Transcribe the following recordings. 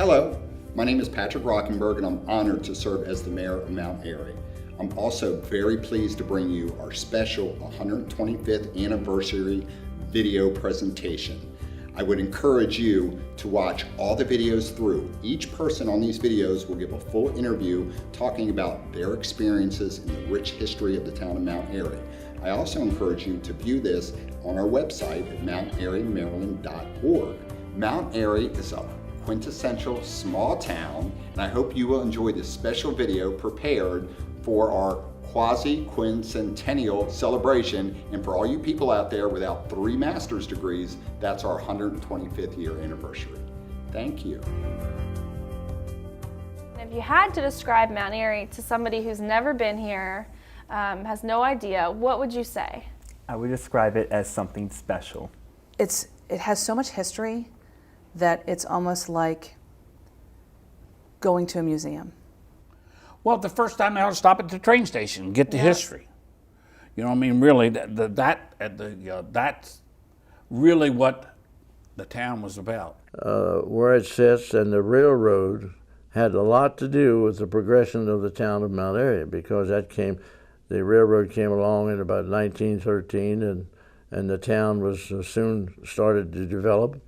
Hello, my name is Patrick Rockenberg and I'm honored to serve as the mayor of Mount Airy. I'm also very pleased to bring you our special 125th anniversary video presentation. I would encourage you to watch all the videos through. Each person on these videos will give a full interview talking about their experiences in the rich history of the town of Mount Airy. I also encourage you to view this on our website at mountairymaryland.org. Mount Airy is a quintessential small town, and I hope you will enjoy this special video prepared for our quasi-quincentennial celebration. And for all you people out there without 3 master's degrees, that's our 125th year anniversary. Thank you. If you had to describe Mount Airy to somebody who's never been here, has no idea, what would you say? I would describe it as something special. It has so much history that it's almost like going to a museum. Well, the first time I ought to stop at the train station and get the history. You know what I mean? Really, that's really what the town was about. Where it sits and the railroad had a lot to do with the progression of the town of Mount Airy, because the railroad came along in about 1913 and the town was soon started to develop.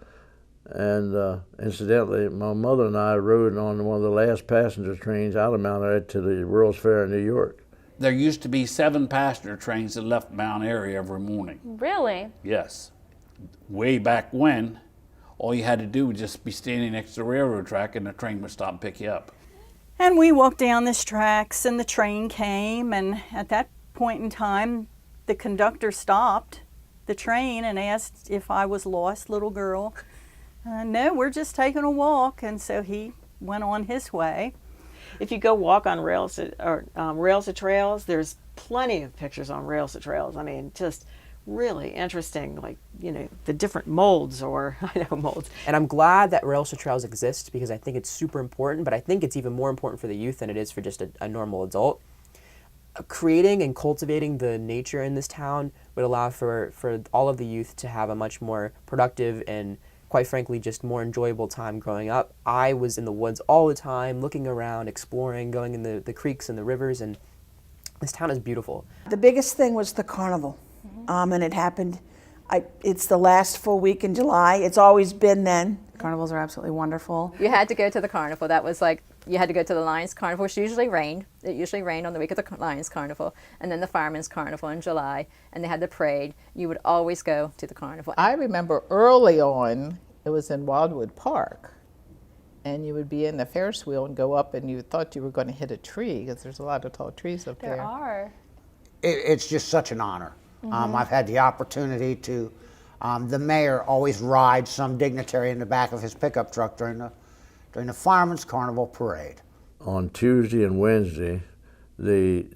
And incidentally, my mother and I rode on one of the last passenger trains out of Mount Airy to the World's Fair in New York. There used to be 7 passenger trains that left Mount Airy every morning. Really? Yes. Way back when, all you had to do was just be standing next to the railroad track and the train would stop and pick you up. And we walked down these tracks and the train came, and at that point in time, the conductor stopped the train and asked if I was lost, little girl. No, we're just taking a walk, and so he went on his way. If you go walk on rails to trails, there's plenty of pictures on rails to trails. I mean, just really interesting, like, you know, the different molds, or I know molds. And I'm glad that rails to trails exist, because I think it's super important, but I think it's even more important for the youth than it is for just a normal adult. Creating and cultivating the nature in this town would allow for all of the youth to have a much more productive and, quite frankly, just more enjoyable time growing up. I was in the woods all the time, looking around, exploring, going in the creeks and the rivers, and this town is beautiful. The biggest thing was the carnival, and it happened, it's the last full week in July. It's always been then. Carnivals are absolutely wonderful. You had to go to the carnival. That was like, you had to go to the Lions Carnival, which usually rained. It usually rained on the week of the Lions Carnival, and then the Fireman's Carnival in July, and they had the parade. You would always go to the carnival. I remember early on, it was in Wildwood Park, and you would be in the Ferris wheel and go up, and you thought you were going to hit a tree, because there's a lot of tall trees up there. There are. It's just such an honor. I've had the opportunity to, the mayor always rides some dignitary in the back of his pickup truck during the Fireman's Carnival parade. On Tuesday and Wednesday, the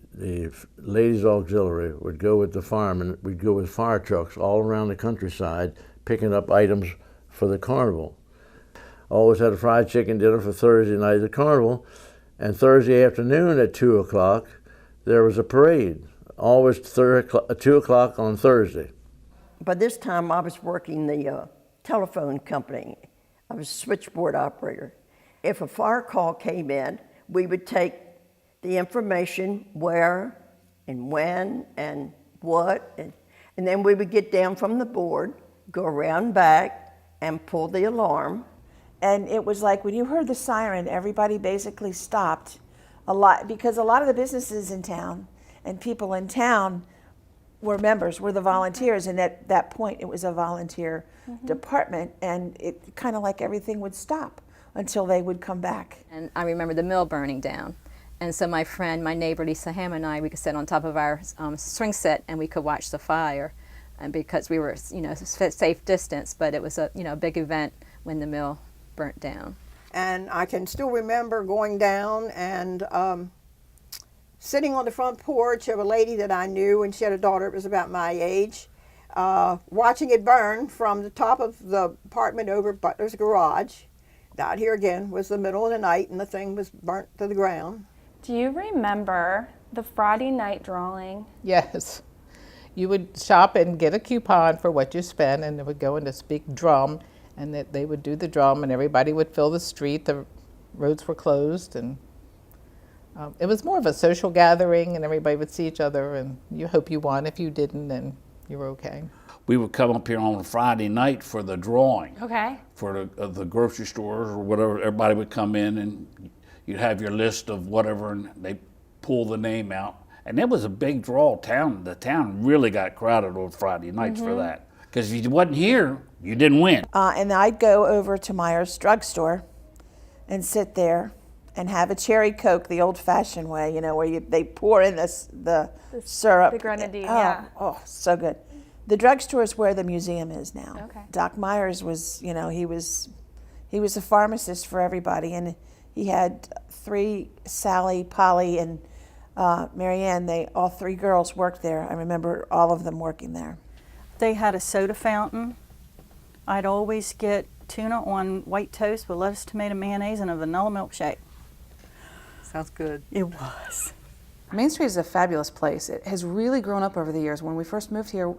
Ladies Auxiliary would go with the firemen. We'd go with fire trucks all around the countryside, picking up items for the carnival. Always had a fried chicken dinner for Thursday night at the carnival, and Thursday afternoon at 2 o'clock, there was a parade. Always 2 o'clock on Thursday. By this time, I was working the telephone company. I was a switchboard operator. If a fire call came in, we would take the information, where and when and what, and then we would get down from the board, go around back, and pull the alarm. And it was like when you heard the siren, everybody basically stopped a lot, because a lot of the businesses in town and people in town were members, were the volunteers, and at that point it was a volunteer department, and it kind of like everything would stop until they would come back. And I remember the mill burning down. And so my friend, my neighbor Lisa Ham, and I, we could sit on top of our swing set and we could watch the fire. And because we were, you know, safe distance, but it was a, you know, big event when the mill burnt down. And I can still remember going down and sitting on the front porch of a lady that I knew, and she had a daughter that was about my age, watching it burn from the top of the apartment over Butler's garage. Out here again was the middle of the night, and the thing was burnt to the ground. Do you remember the Friday night drawing? Yes. You would shop and get a coupon for what you spent, and it would go in this big drum, And that they would do the drum, and everybody would fill the street. The roads were closed, and it was more of a social gathering, and everybody would see each other, and you hope you won. If you didn't, then you were okay. We would come up here on a Friday night for the drawing. Okay. For the grocery stores or whatever. Everybody would come in and you'd have your list of whatever, and they pull the name out. And it was a big draw. The town really got crowded on Friday nights for that. Because if you wasn't here, you didn't win. And I'd go over to Myers drugstore and sit there and have a cherry Coke the old-fashioned way, you know, where they pour in the syrup. The grenadine, oh, yeah. Oh, so good. The drugstore is where the museum is now. Okay. Doc Myers was, you know, he was a pharmacist for everybody, and he had 3, Sally, Polly, and Marianne. All 3 girls worked there. I remember all of them working there. They had a soda fountain. I'd always get tuna on white toast with lettuce, tomato, mayonnaise, and a vanilla milkshake. Sounds good. It was. Main Street is a fabulous place. It has really grown up over the years. When we first moved here,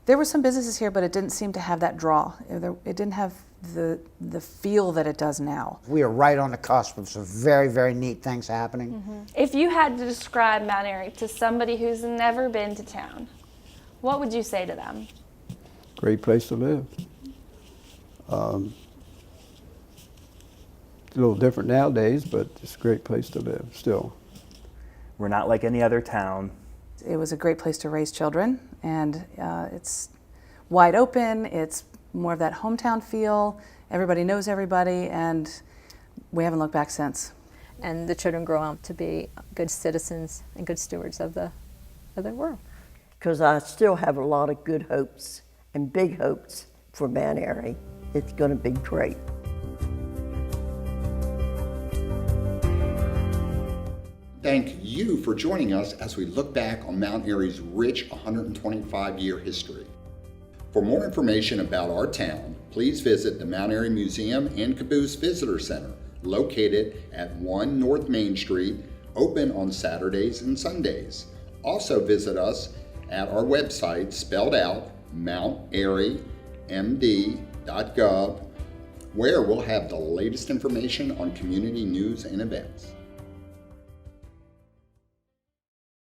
there were some businesses here, but it didn't seem to have that draw. It didn't have the feel that it does now. We are right on the cusp of some very, very neat things happening. If you had to describe Mount Airy to somebody who's never been to town, what would you say to them? Great place to live. It's a little different nowadays, but it's a great place to live still. We're not like any other town. It was a great place to raise children, and it's wide open. It's more of that hometown feel. Everybody knows everybody, and we haven't looked back since. And the children grow up to be good citizens and good stewards of the world. Because I still have a lot of good hopes and big hopes for Mount Airy. It's going to be great. Thank you for joining us as we look back on Mount Airy's rich 125-year history. For more information about our town, please visit the Mount Airy Museum and Caboose Visitor Center, located at 1 North Main Street, open on Saturdays and Sundays. Also visit us at our website, spelled out, mountairymd.gov, where we'll have the latest information on community news and events.